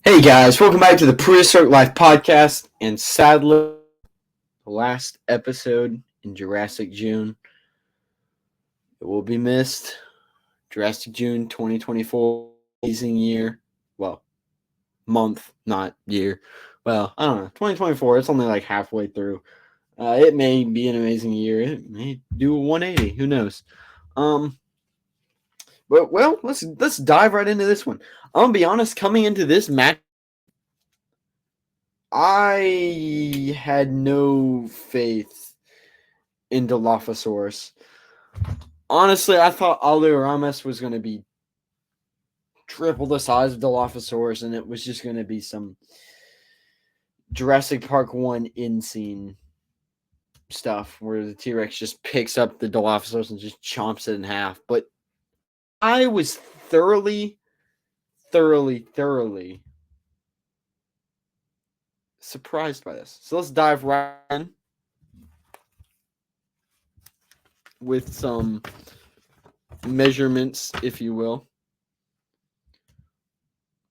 Hey guys, welcome back to the Prehistoric Life Podcast, and sadly, the last episode in Jurassic June. It will be missed. Jurassic June 2024, amazing year. Well, month, not year. Well, I don't know. 2024, it's only like halfway through. It may be an amazing year. It may do a 180. Who knows? But let's dive right into this one. I'm gonna be honest. Coming into this match, I had no faith in Dilophosaurus. Honestly, I thought Alioramus was going to be triple the size of Dilophosaurus, and it was just going to be some Jurassic Park 1 in scene stuff where the T-Rex just picks up the Dilophosaurus and just chomps it in half. But I was thoroughly surprised by this. So let's dive right in with some measurements, if you will.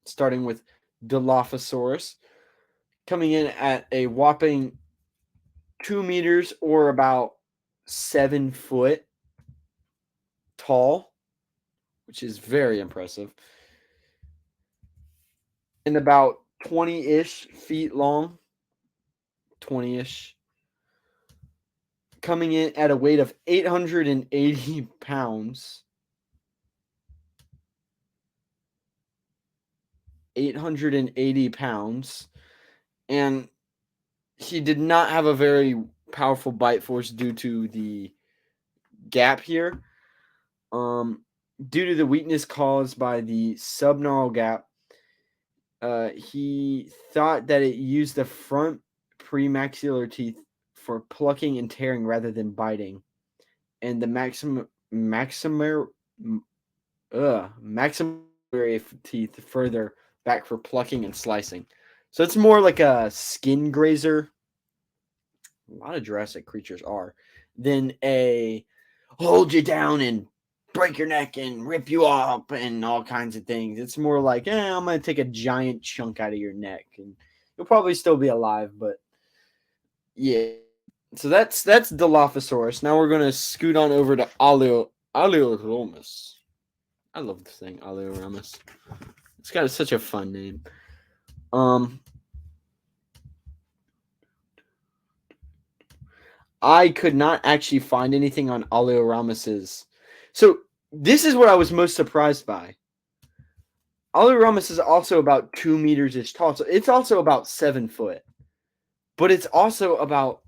Starting with Dilophosaurus, coming in at a whopping 2 meters or about 7 foot tall, which is very impressive, and about 20-ish feet long, 20-ish, coming in at a weight of 880 pounds. 880 pounds, and he did not have a very powerful bite force due to the gap here. Due to the weakness caused by the subnaural gap, he thought that it used the front premaxillary teeth for plucking and tearing rather than biting, and the maxillary teeth further back for plucking and slicing. So it's more like a skin grazer. A lot of Jurassic creatures are than a hold you down and break your neck and rip you up and all kinds of things. It's more like, I'm going to take a giant chunk out of your neck and you'll probably still be alive, but yeah. So that's Dilophosaurus. Now we're going to scoot on over to Alioramus. I love this thing, Alioramus. It's got such a fun name. I could not actually find anything on Alioramus's. So this is what I was most surprised by. Alioramus is also about 2 meters ish tall, so it's also about 7 foot, but it's also about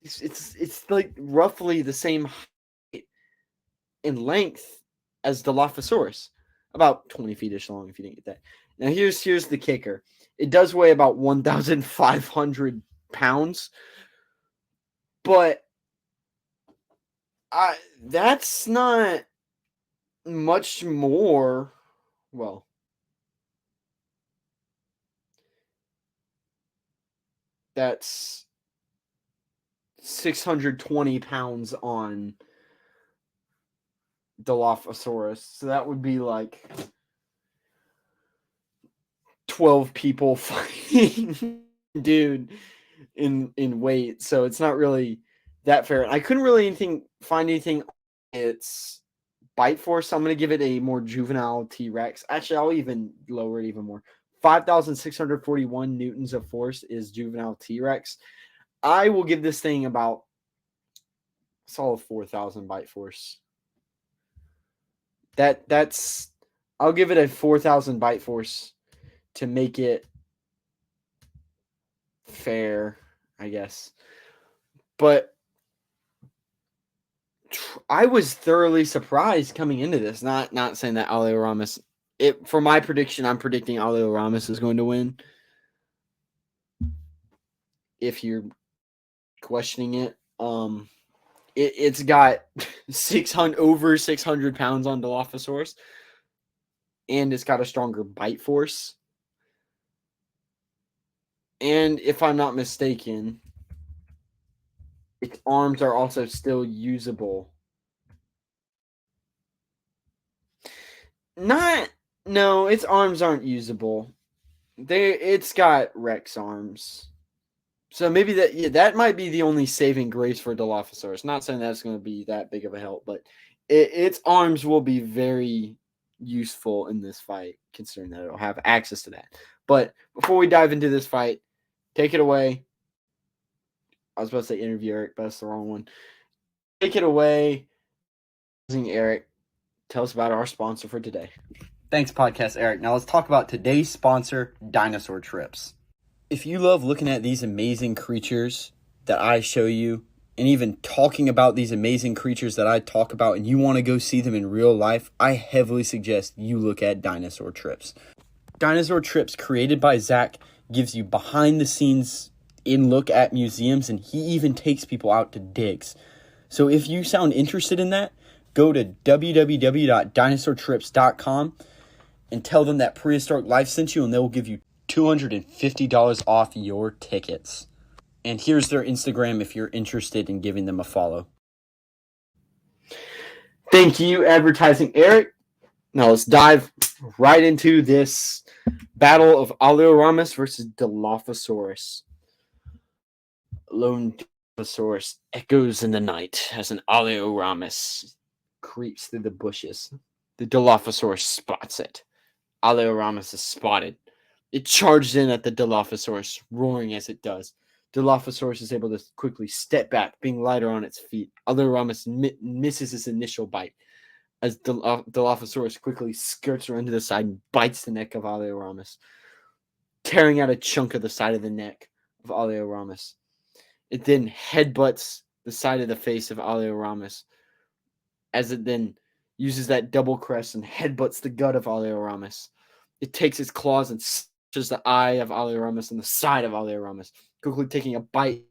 it's like roughly the same height and length as Dilophosaurus, about 20 feet ish long. If you didn't get that. Now here's the kicker. It does weigh about 1,500 pounds, but that's not much more. Well, that's 620 pounds on Dilophosaurus. So that would be like 12 people fighting dude in weight. So it's not really that fair. I couldn't really find anything on its bite force. So I'm going to give it a more juvenile T-Rex. Actually, I'll even lower it even more. 5,641 newtons of force is juvenile T-Rex. I will give this thing about solid 4,000 bite force. That's I'll give it a 4,000 bite force to make it fair, I guess. But I was thoroughly surprised coming into this. Not saying that Alioramus. For my prediction, I'm predicting Alioramus is going to win. If you're questioning it, it's got 600 over 600 pounds on Dilophosaurus, and it's got a stronger bite force. And if I'm not mistaken, its arms are also still usable. No, its arms aren't usable. It's got Rex arms. So maybe that might be the only saving grace for Dilophosaurus. Not saying that's going to be that big of a help, but its arms will be very useful in this fight, considering that it'll have access to that. But before we dive into this fight, take it away. I was about to say interview Eric, but that's the wrong one. Take it away, Eric. Tell us about our sponsor for today. Thanks, Podcast Eric. Now let's talk about today's sponsor, Dinosaur Trips. If you love looking at these amazing creatures that I show you, and even talking about these amazing creatures that I talk about, and you want to go see them in real life, I heavily suggest you look at Dinosaur Trips. Dinosaur Trips, created by Zach, gives you behind-the-scenes in look at museums, and he even takes people out to digs. So if you sound interested in that, go to www.dinosaurtrips.com and tell them that Prehistoric Life sent you, and they will give you $250 off your tickets. And here's their Instagram if you're interested in giving them a follow. Thank you, advertising Eric. Now let's dive right into this battle of Alioramus versus Dilophosaurus. Lone Dilophosaurus echoes in the night as an Alioramus creeps through the bushes. The Dilophosaurus spots it. Alioramus is spotted. It charges in at the Dilophosaurus, roaring as it does. Dilophosaurus is able to quickly step back, being lighter on its feet. Alioramus misses his initial bite as Dilophosaurus quickly skirts around to the side and bites the neck of Alioramus, tearing out a chunk of the side of the neck of Alioramus. It then headbutts the side of the face of Alioramus as it then uses that double crest and headbutts the gut of Alioramus. It takes its claws and slashes the eye of Alioramus and the side of Alioramus, quickly taking a bite,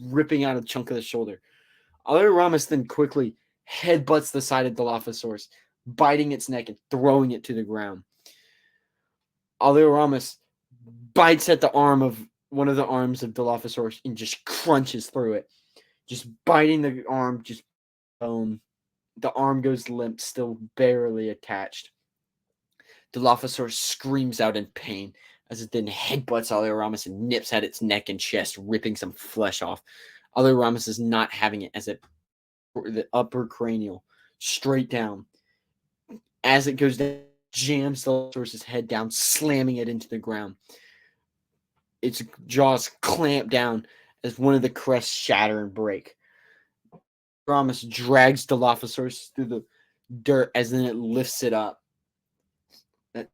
ripping out a chunk of the shoulder. Alioramus then quickly headbutts the side of Dilophosaurus, biting its neck and throwing it to the ground. Alioramus bites at the arm of one of the arms of Dilophosaurus and just crunches through it, just biting the arm, just bone. The arm goes limp, still barely attached. Dilophosaurus screams out in pain as it then headbutts Alioramus and nips at its neck and chest, ripping some flesh off. Alioramus is not having it as the upper cranial straight down. As it goes down, jams Dilophosaurus' head down, slamming it into the ground. Its jaws clamp down as one of the crests shatter and break. Alioramus drags Dilophosaurus through the dirt as then it lifts it up. That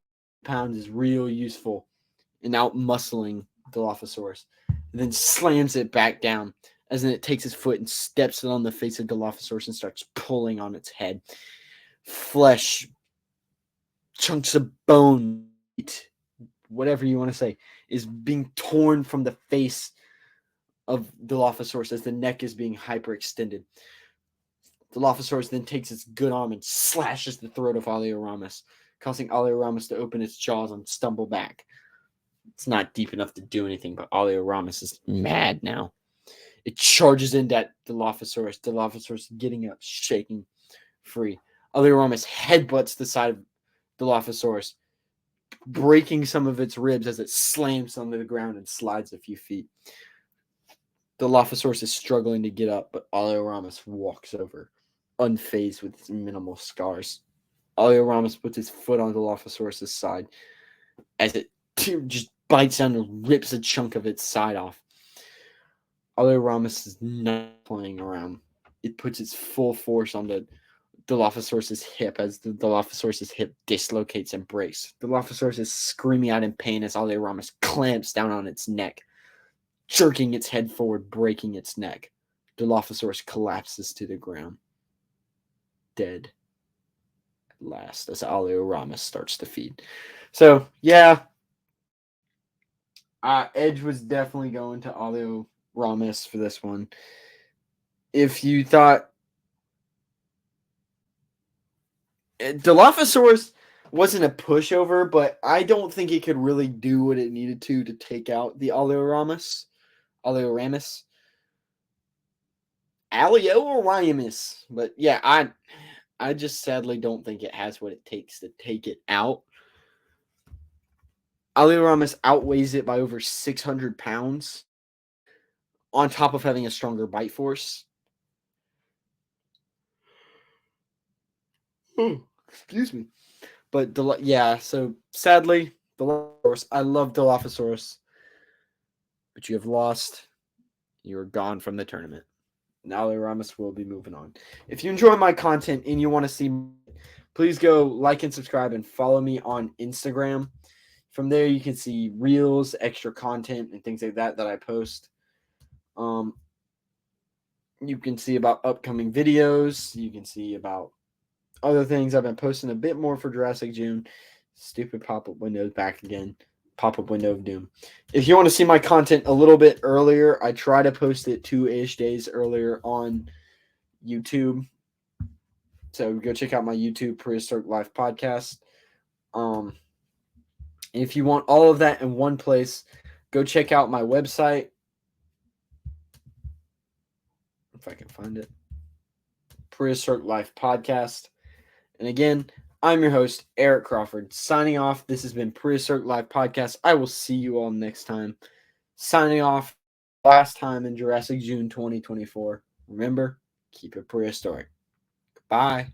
pound is real useful in out-muscling Dilophosaurus. And then slams it back down as then it takes its foot and steps it on the face of Dilophosaurus and starts pulling on its head. Flesh, chunks of bone, meat, whatever you want to say, is being torn from the face of Dilophosaurus as the neck is being hyperextended. Dilophosaurus then takes its good arm and slashes the throat of Alioramus, causing Alioramus to open its jaws and stumble back. It's not deep enough to do anything, but Alioramus is mad now. It charges into that Dilophosaurus. Dilophosaurus getting up, shaking free. Alioramus headbutts the side of Dilophosaurus, breaking some of its ribs as it slams onto the ground and slides a few feet. Dilophosaurus is struggling to get up, but Alioramus walks over, unfazed with its minimal scars. Alioramus puts his foot on Dilophosaurus' side as it just bites down and rips a chunk of its side off. Alioramus is not playing around. It puts its full force on the Dilophosaurus' hip as the Dilophosaurus' hip dislocates and breaks. Dilophosaurus is screaming out in pain as Alioramus clamps down on its neck, jerking its head forward, breaking its neck. Dilophosaurus collapses to the ground, dead at last, as Alioramus starts to feed. So, yeah, edge was definitely going to Alioramus for this one. If you thought Dilophosaurus wasn't a pushover, but I don't think it could really do what it needed to take out the Alioramus. But yeah, I just sadly don't think it has what it takes to take it out. Alioramus outweighs it by over 600 pounds, on top of having a stronger bite force. Excuse me. But so sadly, Dilophosaurus. I love Dilophosaurus, but you have lost. You are gone from the tournament. Now Alioramus will be moving on. If you enjoy my content and you want to see, please go like and subscribe and follow me on Instagram. From there, you can see reels, extra content, and things like that I post. You can see about upcoming videos. You can see about other things. I've been posting a bit more for Jurassic June. Stupid pop-up windows back again. Pop-up window of doom. If you want to see my content a little bit earlier, I try to post it 2-ish days earlier on YouTube. So go check out my YouTube Prehistoric Life Podcast. If you want all of that in one place, go check out my website. If I can find it. Prehistoric Life Podcast. And again, I'm your host, Eric Crawford, signing off. This has been Prehistoric Life Podcast. I will see you all next time. Signing off, last time in Jurassic June 2024. Remember, keep it prehistoric. Goodbye.